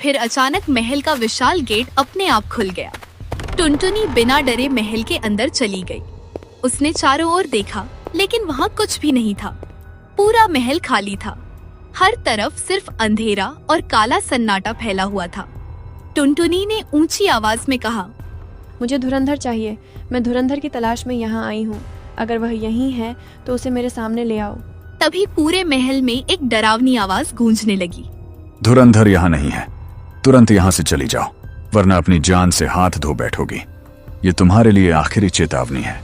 फिर अचानक महल का विशाल गेट अपने आप खुल गया। टुनटुनी बिना डरे महल के अंदर चली गई। उसने चारों ओर देखा, लेकिन वहाँ कुछ भी नहीं था। पूरा महल खाली था। हर तरफ सिर्फ अंधेरा और काला सन्नाटा फैला हुआ था। टुनटुनी ने ऊंची आवाज में कहा, मुझे धुरंधर चाहिए। मैं धुरंधर की तलाश में यहाँ आई हूँ। अगर वह यहीं है तो उसे मेरे सामने ले आओ। तभी पूरे महल में एक डरावनी आवाज गूंजने लगी। धुरंधर यहाँ नहीं है। तुरंत यहाँ से चली जाओ, वरना अपनी जान से हाथ धो बैठोगी। ये तुम्हारे लिए आखिरी चेतावनी है।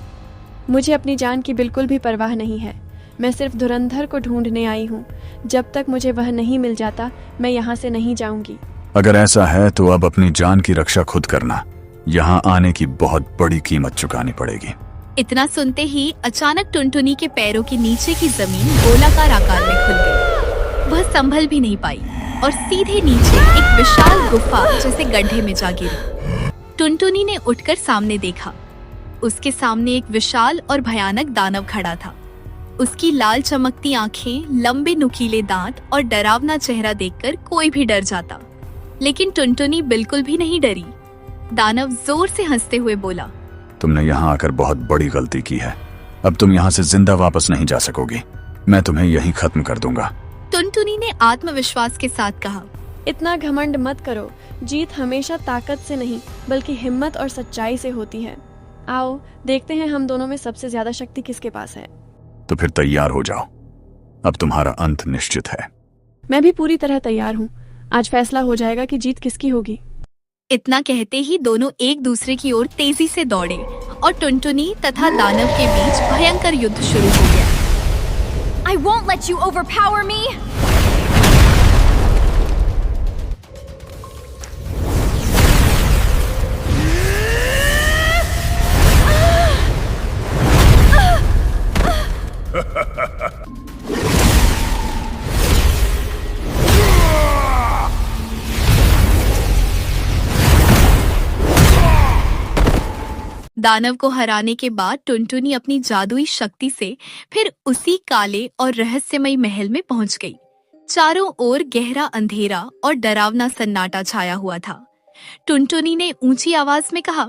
मुझे अपनी जान की बिल्कुल भी परवाह नहीं है। मैं सिर्फ धुरंधर को ढूंढने आई हूँ। जब तक मुझे वह नहीं मिल जाता, मैं यहाँ से नहीं जाऊंगी। अगर ऐसा है तो अब अपनी जान की रक्षा खुद करना। यहाँ आने की बहुत बड़ी कीमत चुकानी पड़ेगी। इतना सुनते ही अचानक टुनटुनी के पैरों के नीचे की जमीन गोलाकार आकार में खुल गई। वह संभल भी नहीं पाई और सीधे नीचे एक विशाल गुफा जैसे गड्ढे में जा गिरी। टुनटुनी ने उठकर सामने देखा। उसके सामने एक विशाल और भयानक दानव खड़ा था। उसकी लाल चमकती आंखें, लंबे नुकीले दांत और डरावना चेहरा देखकर कोई भी डर जाता, लेकिन टुनटुनी बिल्कुल भी नहीं डरी। दानव जोर से हंसते हुए बोला, तुमने यहाँ आकर बहुत बड़ी गलती की है। अब तुम यहाँ से जिंदा वापस नहीं जा सकोगी। मैं तुम्हें यहीं खत्म कर दूंगा। टुनटुनी ने आत्मविश्वास के साथ कहा, इतना घमंड मत करो। जीत हमेशा ताकत से नहीं, बल्कि हिम्मत और सच्चाई से होती है। आओ देखते हैं हम दोनों में सबसे ज्यादा शक्ति किसके पास है। तो फिर तैयार हो जाओ। अब तुम्हारा अंत निश्चित है। मैं भी पूरी तरह तैयार हूँ। आज फैसला हो जाएगा कि जीत किसकी होगी। इतना कहते ही दोनों एक दूसरे की ओर तेजी से दौड़े और टुनटुनी तथा दानव के बीच भयंकर युद्ध शुरू हो गया। I won't let you overpower me! दानव को हराने के बाद टुनटुनी अपनी जादुई शक्ति से फिर उसी काले और रहस्यमयी महल में पहुंच गई। चारों ओर गहरा अंधेरा और डरावना सन्नाटा छाया हुआ था। टुनटुनी ने ऊंची आवाज में कहा,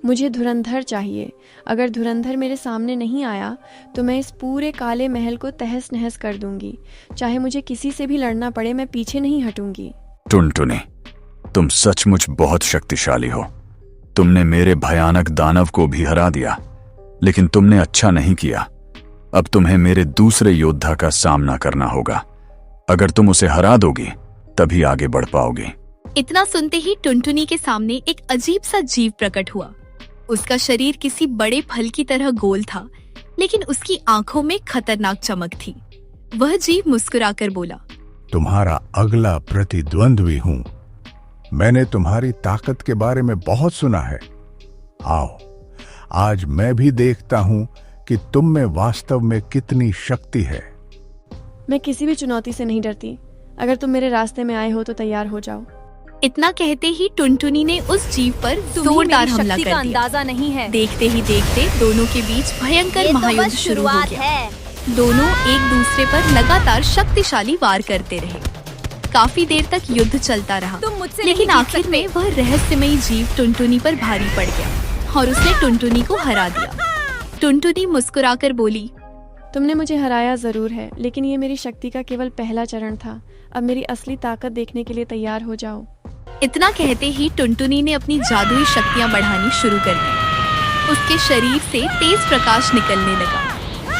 मुझे धुरंधर चाहिए। अगर धुरंधर मेरे सामने नहीं आया तो मैं इस पूरे काले महल को तहस नहस कर दूंगी। चाहे मुझे किसी से भी लड़ना पड़े, मैं पीछे नहीं हटूंगी। टुनटुनी, तुम सचमुच बहुत शक्तिशाली हो। तुमने मेरे भयानक दानव को भी हरा दिया, लेकिन तुमने अच्छा नहीं किया। अब तुम्हें मेरे दूसरे योद्धा का सामना करना होगा। अगर तुम उसे हरा दोगी तभी आगे बढ़ पाओगी। इतना सुनते ही टुनटुनी के सामने एक अजीब सा जीव प्रकट हुआ। उसका शरीर किसी बड़े फल की तरह गोल था, लेकिन उसकी आंखों में खतरनाक चमक थी। वह जीव मुस्कुराकर बोला, तुम्हारा अगला प्रतिद्वंद्वी हूँ। मैंने तुम्हारी ताकत के बारे में बहुत सुना है। आओ, आज मैं भी देखता हूँ कि तुम में वास्तव में कितनी शक्ति है। मैं किसी भी चुनौती से नहीं डरती। अगर तुम मेरे रास्ते में आए हो तो तैयार हो जाओ। इतना कहते ही टुनटुनी ने उस जीव पर जोरदार हमला कर दिया। अंदाजा नहीं है। देखते ही देखते दोनों के बीच भयंकर महायुद्ध शुरू हो गया। दोनों एक दूसरे पर लगातार शक्तिशाली वार करते रहे। काफी देर तक युद्ध चलता रहा, लेकिन आखिर में वह रहस्यमयी जीव टुनटुनी पर भारी पड़ गया और उसने टुनटुनी को हरा दिया। टुनटुनी मुस्कुराकर बोली, तुमने मुझे हराया जरूर है, लेकिन ये मेरी शक्ति का केवल पहला चरण था। अब मेरी असली ताकत देखने के लिए तैयार हो जाओ। इतना कहते ही टुनटुनी ने अपनी जादुई शक्तियां बढ़ानी शुरू कर दी। उसके शरीर से तेज प्रकाश निकलने लगा।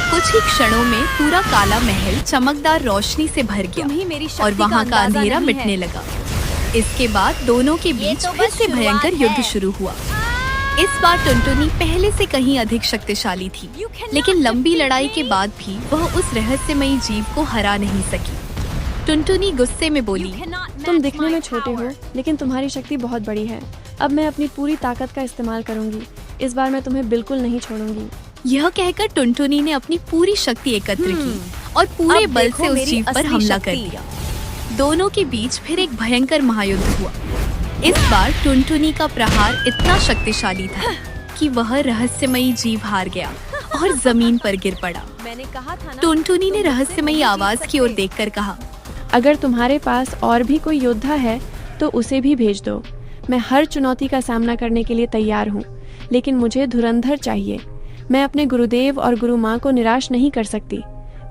कुछ ही क्षणों में पूरा काला महल चमकदार रोशनी से भर गया और वहाँ का अंधेरा मिटने लगा। इसके बाद दोनों के बीच फिर से भयंकर युद्ध शुरू हुआ। इस बार टुनटुनी पहले से कहीं अधिक शक्तिशाली थी, लेकिन लंबी लड़ाई के बाद भी वह उस रहस्यमयी जीव को हरा नहीं सकी। टुनटुनी गुस्से में बोली, तुम दिखने में छोटे हो, लेकिन तुम्हारी शक्ति बहुत बड़ी है। अब मैं अपनी पूरी ताकत का इस्तेमाल करूंगी। इस बार मैं तुम्हें बिल्कुल नहीं छोड़ूंगी। यह कहकर टुनटुनी ने अपनी पूरी शक्ति एकत्र की और पूरे बल से उस जीव पर हमला कर दिया। दोनों के बीच फिर एक भयंकर महायुद्ध हुआ। इस बार टुनटुनी का प्रहार इतना शक्तिशाली था कि वह रहस्यमयी जीव हार गया और जमीन पर गिर पड़ा। टुनटुनी ने रहस्यमयी आवाज की ओर देखकर कहा, अगर तुम्हारे पास और भी कोई योद्धा है तो उसे भी भेज दो। मैं हर चुनौती का सामना करने के लिए तैयार हूँ, लेकिन मुझे धुरंधर चाहिए। मैं अपने गुरुदेव और गुरु माँ को निराश नहीं कर सकती।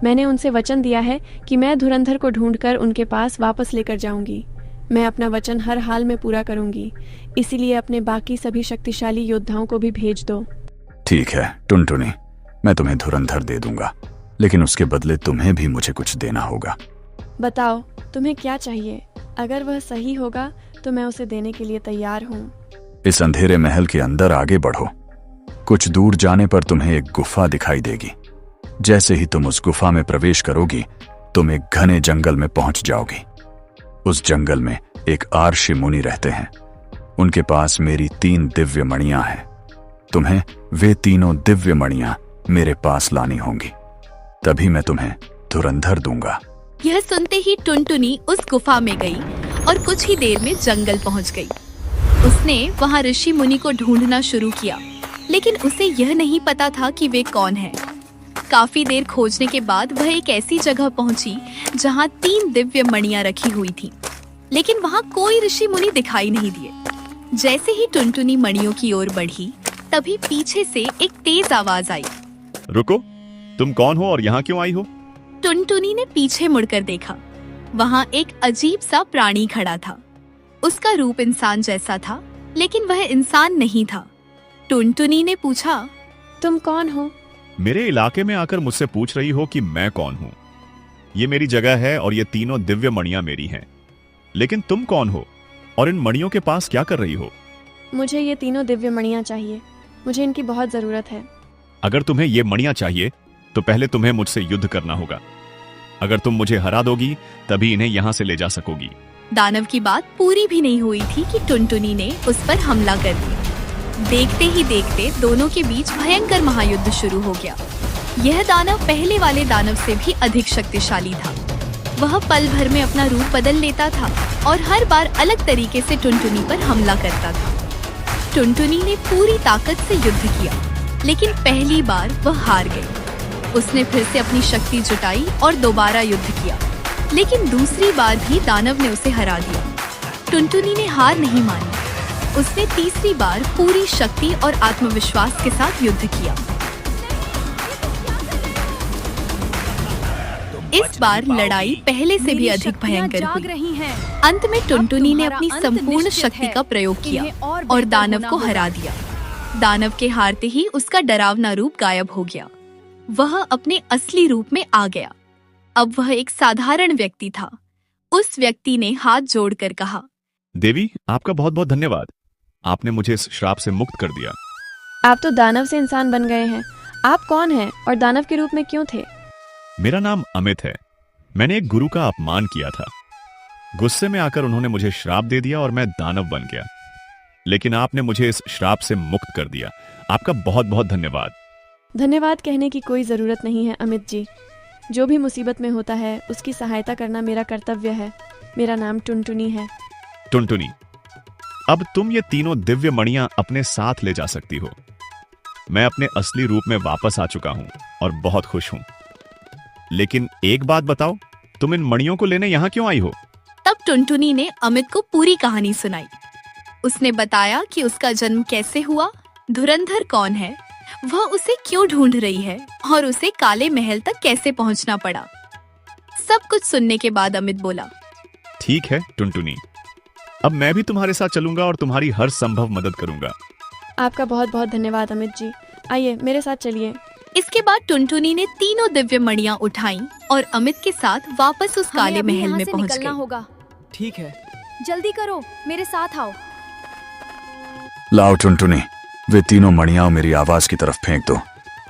मैंने उनसे वचन दिया है कि मैं धुरंधर को ढूंढकर उनके पास वापस लेकर जाऊंगी। मैं अपना वचन हर हाल में पूरा करूंगी, इसीलिए अपने बाकी सभी शक्तिशाली योद्धाओं को भी भेज दो। ठीक है टुनटुनी, मैं तुम्हें धुरंधर दे दूंगा, लेकिन उसके बदले तुम्हें भी मुझे कुछ देना होगा। बताओ तुम्हें क्या चाहिए? अगर वह सही होगा तो मैं उसे देने के लिए तैयार हूँ। इस अंधेरे महल के अंदर आगे बढ़ो। कुछ दूर जाने पर तुम्हें एक गुफा दिखाई देगी। जैसे ही तुम उस गुफा में प्रवेश करोगी, तुम एक घने जंगल में पहुंच जाओगी। उस जंगल में एक आर्षि मुनि रहते हैं। उनके पास मेरी 3 दिव्य मणियां हैं। तुम्हें वे तीनों दिव्य मणियां मेरे पास लानी होंगी, तभी मैं तुम्हें धुरंधर दूंगा। यह सुनते ही टुनटुनी उस गुफा में गई और कुछ ही देर में जंगल पहुंच गई। उसने वहां ऋषि मुनि को ढूंढना शुरू किया, लेकिन उसे यह नहीं पता था कि वे कौन हैं। काफी देर खोजने के बाद वह एक ऐसी जगह पहुंची जहां 3 दिव्य मणियां रखी हुई थी, लेकिन वहां कोई ऋषि मुनि दिखाई नहीं दिए। जैसे ही टुनटुनी मणियों की ओर बढ़ी, तभी पीछे से एक तेज आवाज आई। रुको, तुम कौन हो और यहाँ क्यों आई हो? टुनटुनी ने पीछे मुड़कर देखा। वहां एक अजीब सा प्राणी खड़ा था। उसका रूप इंसान जैसा था, लेकिन वह इंसान नहीं था। टुनटुनी ने पूछा, तुम कौन हो? मेरे इलाके में आकर मुझसे पूछ रही हो कि मैं कौन हूँ? ये मेरी जगह है और ये तीनों दिव्य मणियां मेरी हैं। लेकिन तुम कौन हो और इन मणियों के पास क्या कर रही हो? मुझे ये तीनों दिव्य मणियां चाहिए। मुझे इनकी बहुत जरूरत है। अगर तुम्हें ये मणियां चाहिए तो पहले तुम्हें मुझसे युद्ध करना होगा। अगर तुम मुझे हरा दोगी तभी इन्हें यहाँ से ले जा सकोगी। दानव की बात पूरी भी नहीं हुई थी कि टुनटुनी ने उस पर हमला कर दिया। देखते ही देखते दोनों के बीच भयंकर महायुद्ध शुरू हो गया। यह दानव पहले वाले दानव से भी अधिक शक्तिशाली था। वह पल भर में अपना रूप बदल लेता था और हर बार अलग तरीके से टुनटुनी पर हमला करता था। टुनटुनी ने पूरी ताकत से युद्ध किया, लेकिन पहली बार वह हार गई। उसने फिर से अपनी शक्ति जुटाई और दोबारा युद्ध किया, लेकिन दूसरी बार भी दानव ने उसे हरा दिया। टुनटुनी ने हार नहीं मानी। उसने तीसरी बार पूरी शक्ति और आत्मविश्वास के साथ युद्ध किया। इस बार लड़ाई पहले से भी अधिक भयंकर हुई। अंत में टुनटुनी ने अपनी संपूर्ण शक्ति का प्रयोग किया और दानव को हरा दिया। दानव के हारते ही उसका डरावना रूप गायब हो गया। वह अपने असली रूप में आ गया। अब वह एक साधारण व्यक्ति था। उस व्यक्ति ने हाथ जोड़कर कहा, देवी, आपका बहुत बहुत धन्यवाद। आपने मुझे इस श्राप से मुक्त कर दिया। आप तो दानव से इंसान बन गए हैं। आप कौन हैं और दानव के रूप में क्यों थे? मेरा नाम अमित है। मैंने एक गुरु का अपमान किया था। गुस्से में आकर उन्होंने मुझे श्राप दे दिया और मैं दानव बन गया। लेकिन आपने मुझे इस श्राप से मुक्त कर दिया। आपका बहुत बहुत धन्यवाद। धन्यवाद कहने की कोई जरूरत नहीं है अमित जी। जो भी मुसीबत में होता है उसकी सहायता करना मेरा कर्तव्य है। मेरा नाम टुनटुनी है। टुनटुनी, अब तुम ये तीनों दिव्य मणियां अपने साथ ले जा सकती हो। मैं अपने असली रूप में वापस आ चुका हूं और बहुत खुश हूं। लेकिन एक बात बताओ, तुम इन मणियों को लेने यहां क्यों आई हो? तब टुनटुनी ने अमित को पूरी कहानी सुनाई। उसने बताया कि उसका जन्म कैसे हुआ, धुरंधर कौन है, वह उसे क्यों ढूंढ रही है और उसे काले महल तक कैसे पहुंचना पड़ा। सब कुछ सुनने के बाद अमित बोला, ठीक है टुनटुनी, अब मैं भी तुम्हारे साथ चलूंगा और तुम्हारी हर संभव मदद करूंगा। आपका बहुत बहुत धन्यवाद अमित जी। आइए मेरे साथ चलिए। इसके बाद टुनटुनी ने तीनों दिव्य मणियां उठाई और अमित के साथ वापस उस काले महल में पहुंच निकलना गई। होगा। ठीक है। जल्दी करो, मेरे साथ आओ। लाओ टुनटुनी, वे तीनों मणियां मेरी आवाज की तरफ फेंक दो।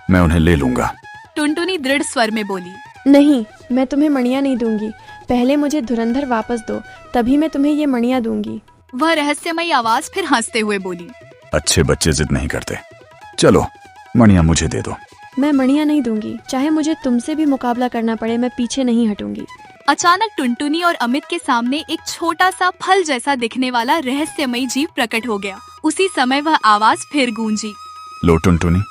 मैं उन्हें ले लूंगा। टुनटुनी दृढ़ स्वर में बोली, नहीं, मैं तुम्हें मणियां नहीं दूंगी। पहले मुझे धुरंधर वापस दो, तभी मैं तुम्हें ये मणियां दूंगी। वह रहस्यमयी आवाज फिर हंसते हुए बोली, अच्छे बच्चे जिद नहीं करते। चलो, मणियां मुझे दे दो। मैं मणियां नहीं दूंगी। चाहे मुझे तुमसे भी मुकाबला करना पड़े, मैं पीछे नहीं हटूंगी। अचानक टुनटुनी और अमित के सामने एक छोटा सा फल जैसा दिखने वाला रहस्यमयी जीव प्रकट हो गया। उसी समय वह आवाज फिर गूंजी, लो टुनटुनी,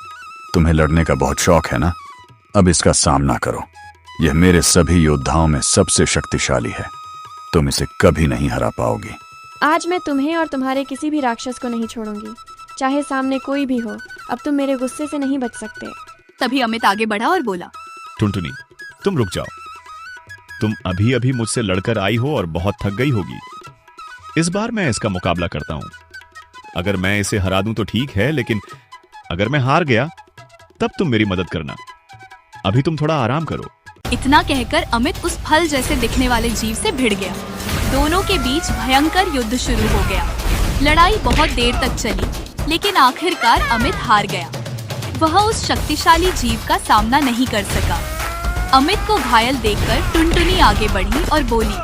तुम्हें लड़ने का बहुत शौक है ना? अब इसका सामना करो। यह मेरे सभी योद्धाओं में सबसे शक्तिशाली है। तुम इसे कभी नहीं हरा पाओगी। आज मैं तुम्हें और तुम्हारे किसी भी राक्षस को नहीं छोड़ूंगी, चाहे सामने कोई भी हो। अब तुम मेरे गुस्से से नहीं बच सकते। तभी अमित आगे बढ़ा और बोला, टुनटुनी, तुम रुक जाओ। तुम अभी अभी मुझसे लड़कर आई हो और बहुत थक गई होगी। इस बार मैं इसका मुकाबला करता हूं। अगर मैं इसे हरा दूं तो ठीक है, लेकिन अगर मैं हार गया तब तुम मेरी मदद करना। अभी तुम थोड़ा आराम करो। इतना कहकर अमित उस फल जैसे दिखने वाले जीव से भिड़ गया। दोनों के बीच भयंकर युद्ध शुरू हो गया। लड़ाई बहुत देर तक चली, लेकिन आखिरकार अमित हार गया। वह उस शक्तिशाली जीव का सामना नहीं कर सका। अमित को घायल देखकर टुनटुनी आगे बढ़ी और बोली,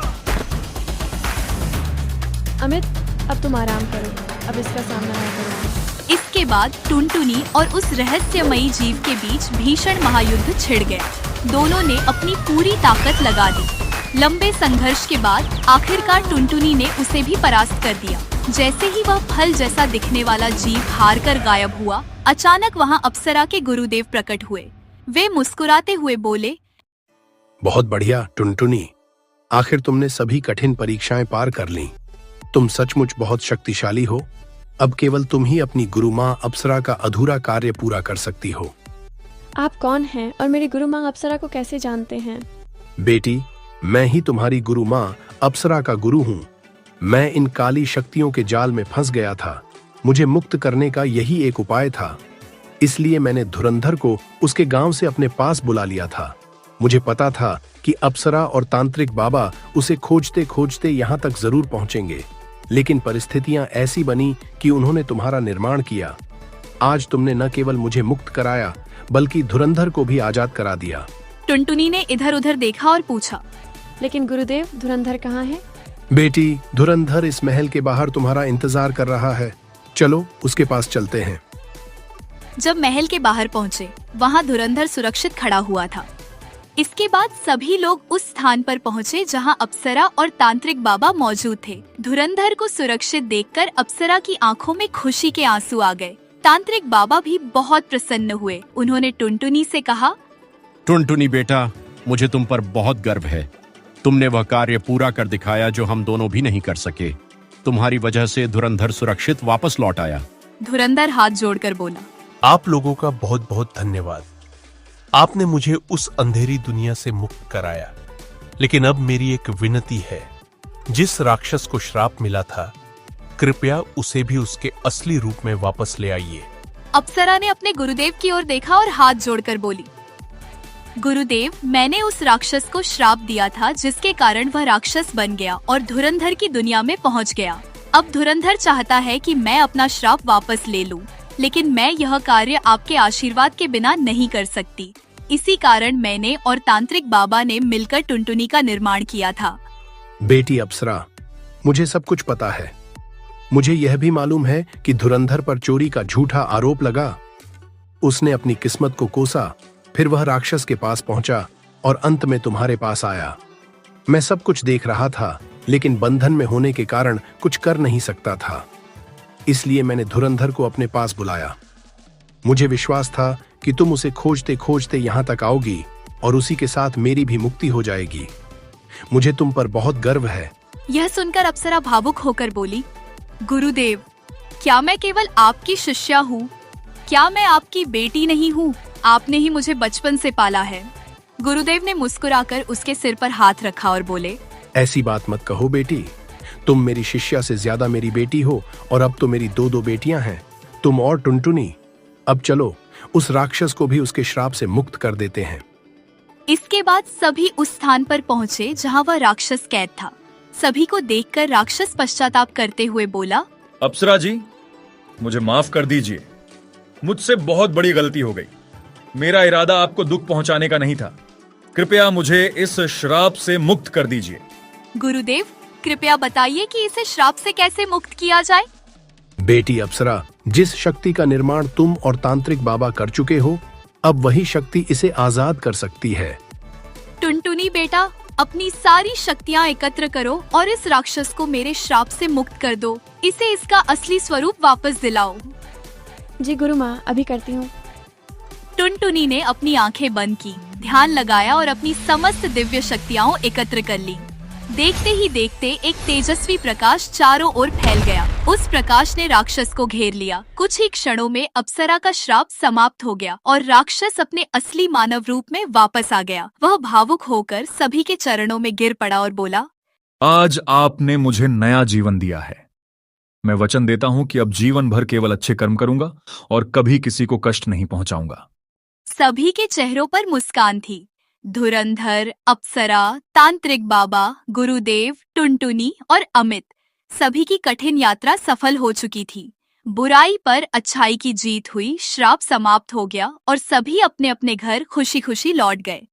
अमित, अब तुम आराम करो, अब इसका सामना मैं करूंगी। इसके बाद टुनटुनी और उस रहस्यमयी जीव के बीच भीषण महायुद्ध छिड़ गया। दोनों ने अपनी पूरी ताकत लगा दी। लंबे संघर्ष के बाद आखिरकार टुनटुनी ने उसे भी परास्त कर दिया। जैसे ही वह फल जैसा दिखने वाला जीव हार कर गायब हुआ, अचानक वहां अप्सरा के गुरुदेव प्रकट हुए। वे मुस्कुराते हुए बोले, बहुत बढ़िया टुनटुनी, आखिर तुमने सभी कठिन परीक्षाएं पार कर लीं। तुम सचमुच बहुत शक्तिशाली हो। अब केवल तुम ही अपनी गुरु माँ अप्सरा का अधूरा कार्य पूरा कर सकती हो। आप कौन हैं और मेरी गुरु माँ अप्सरा को कैसे जानते हैं? बेटी, मैं ही तुम्हारी गुरु माँ अप्सरा का गुरु हूँ। मैं इन काली शक्तियों के जाल में फंस गया था। मुझे मुक्त करने का यही एक उपाय था। इसलिए मैंने धुरंधर को उसके गांव से अपने पास बुला लिया था। मुझे पता था कि अप्सरा और तांत्रिक बाबा उसे खोजते खोजते यहाँ तक जरूर पहुंचेंगे, लेकिन परिस्थितियां ऐसी बनी कि उन्होंने तुम्हारा निर्माण किया। आज तुमने न केवल मुझे मुक्त कराया, बल्कि धुरंधर को भी आजाद करा दिया। टुनटुनी ने इधर उधर देखा और पूछा, लेकिन गुरुदेव, धुरंधर कहाँ है? बेटी, धुरंधर इस महल के बाहर तुम्हारा इंतजार कर रहा है। चलो उसके पास चलते हैं। जब महल के बाहर पहुंचे, वहां धुरंधर सुरक्षित खड़ा हुआ था। इसके बाद सभी लोग उस स्थान पर पहुंचे जहां अप्सरा और तांत्रिक बाबा मौजूद थे। धुरंधर को सुरक्षित देखकर अप्सरा की आंखों में खुशी के आंसू आ गए। तांत्रिक बाबा भी बहुत प्रसन्न हुए। उन्होंने टुनटुनी से कहा, टुनटुनी बेटा, मुझे तुम पर बहुत गर्व है। तुमने वह कार्य पूरा कर दिखाया जो हम दोनों भी नहीं कर सके। तुम्हारी वजह से धुरंधर सुरक्षित वापस लौट आया। धुरंधर हाथ जोड़कर बोला, आप लोगों का बहुत बहुत धन्यवाद। आपने मुझे उस अंधेरी दुनिया से मुक्त कराया। लेकिन अब मेरी एक विनती है, जिस राक्षस को श्राप मिला था, कृपया उसे भी उसके असली रूप में वापस ले आइए। अप्सरा ने अपने गुरुदेव की ओर देखा और हाथ जोड़कर बोली, गुरुदेव, मैंने उस राक्षस को श्राप दिया था जिसके कारण वह राक्षस बन गया और धुरंधर की दुनिया में पहुंच गया। अब धुरंधर चाहता है कि मैं अपना श्राप वापस ले लूं, लेकिन मैं यह कार्य आपके आशीर्वाद के बिना नहीं कर सकती। इसी कारण मैंने और तांत्रिक बाबा ने मिलकर टुनटुनी का निर्माण किया था। बेटी अप्सरा, मुझे सब कुछ पता है। मुझे यह भी मालूम है कि धुरंधर पर चोरी का झूठा आरोप लगा। उसने अपनी किस्मत को कोसा, फिर वह राक्षस के पास पहुंचा और अंत में तुम्हारे पास आया। मैं सब कुछ देख रहा था, लेकिन बंधन में होने के कारण कुछ कर नहीं सकता था। इसलिए मैंने धुरंधर को अपने पास बुलाया। मुझे विश्वास था कि तुम उसे खोजते खोजते यहाँ तक आओगी और उसी के साथ मेरी भी मुक्ति हो जाएगी। मुझे तुम पर बहुत गर्व है। यह सुनकर अप्सरा भावुक होकर बोली, गुरुदेव, क्या मैं केवल आपकी शिष्या हूँ? क्या मैं आपकी बेटी नहीं हूँ? आपने ही मुझे बचपन से पाला है। गुरुदेव ने मुस्कुराकर उसके सिर पर हाथ रखा और बोले, ऐसी बात मत कहो बेटी। तुम मेरी शिष्या से ज्यादा मेरी बेटी हो और अब तो मेरी दो बेटियां हैं, तुम और टुनटुनी। अब चलो उस राक्षस को भी उसके श्राप से मुक्त कर देते हैं। इसके बाद सभी उस स्थान पर पहुँचे जहाँ वह राक्षस कैद था। सभी को देखकर राक्षस पश्चाताप करते हुए बोला, अप्सरा जी, मुझे माफ कर दीजिए। मुझसे बहुत बड़ी गलती हो गई। मेरा इरादा आपको दुख पहुंचाने का नहीं था। कृपया मुझे इस श्राप से मुक्त कर दीजिए। गुरुदेव, कृपया बताइए कि इसे श्राप से कैसे मुक्त किया जाए। बेटी अप्सरा, जिस शक्ति का निर्माण तुम और तांत्रिक बाबा कर चुके हो, अब वही शक्ति इसे आजाद कर सकती है। टुनटुनी बेटा, अपनी सारी शक्तियाँ एकत्र करो और इस राक्षस को मेरे श्राप से मुक्त कर दो। इसे इसका असली स्वरूप वापस दिलाओ। जी गुरु माँ, अभी करती हूँ। टुनटुनी ने अपनी आंखें बंद की, ध्यान लगाया और अपनी समस्त दिव्य शक्तियाँ एकत्र कर ली। देखते ही देखते एक तेजस्वी प्रकाश चारों ओर फैल गया। उस प्रकाश ने राक्षस को घेर लिया। कुछ ही क्षणों में अप्सरा का श्राप समाप्त हो गया और राक्षस अपने असली मानव रूप में वापस आ गया। वह भावुक होकर सभी के चरणों में गिर पड़ा और बोला, आज आपने मुझे नया जीवन दिया है। मैं वचन देता हूं कि अब जीवन भर केवल अच्छे कर्म करूंगा और कभी किसी को कष्ट नहीं पहुंचाऊंगा। सभी के चेहरों पर मुस्कान थी। धुरंधर, अप्सरा, तांत्रिक बाबा, गुरुदेव, टुनटुनी और अमित, सभी की कठिन यात्रा सफल हो चुकी थी। बुराई पर अच्छाई की जीत हुई, श्राप समाप्त हो गया और सभी अपने अपने घर खुशी खुशी लौट गए।